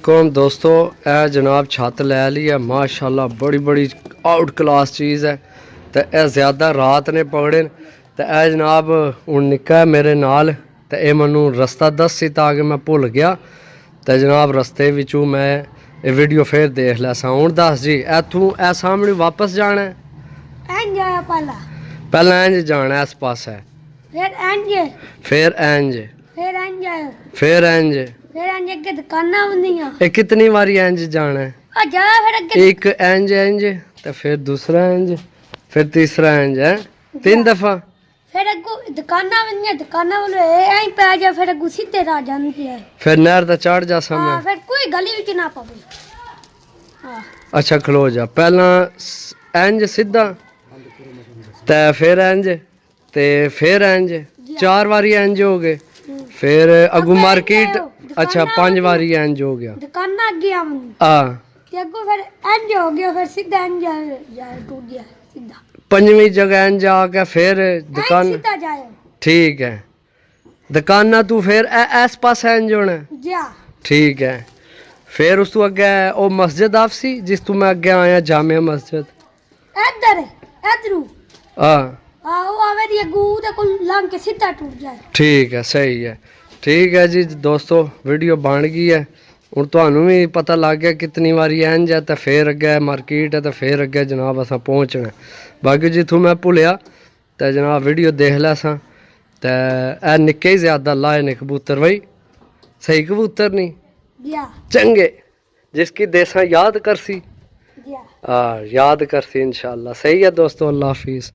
कौन दोस्तों ए जनाब छत लै ली है माशाल्लाह बड़ी बड़ी आउट क्लास चीज़ है। तो यह ज़्यादा रात ने पकड़े तो यह जनाब हूँ निक्का है मेरे नाल तो यह मैनू रस्ता दस सी ताकि मैं भुल गया तो जनाब रस्ते विचों मैं ये वीडियो फिर देख लिया हूँ। दस जी इथों ए सामने वापस जाना है पहला इंज जाना है इस पास है फिर इंज ये कितनी बारी इंज जाना है एक इंज इंज तो फिर दूसरा इंज फिर तीसरा इंज है 3 दफा फिर नहर तो चढ़ जा समय अच्छा खलो जा पहला इंज सीधा ते फिर इंज ते फिर इंज 4 बारी इंज हो गए फिर अगू मार्केट अच्छा 5 बारी इंज हो गया पंजवी जगह इंज आके फिर दुकान ठीक है दुकाना तू फिर इस पास इंज होना ठीक है। फिर उस तू अगे ओ मस्जिद आपसी जिस तू मैं अगे आया जामिया मस्जिद ठीक है सही है। ठीक है जी दोस्तों वीडियो बन गई है हूँ थानू भी पता लग गया कितनी बारी इंज है तो फिर अगे मार्केट है तो फिर अगे जनाब असा पहुँचना। बाकी जितों मैं भुलिया तो जनाब वीडियो देख लिया सा तो ए निक्के ही ज्यादा लाए ने कबूतर भाई सही कबूतर नहीं चंगे जिसकी देसा याद करसी याद करसी इंशाल्लाह। सही है दोस्तों अल्लाह हाफिज़।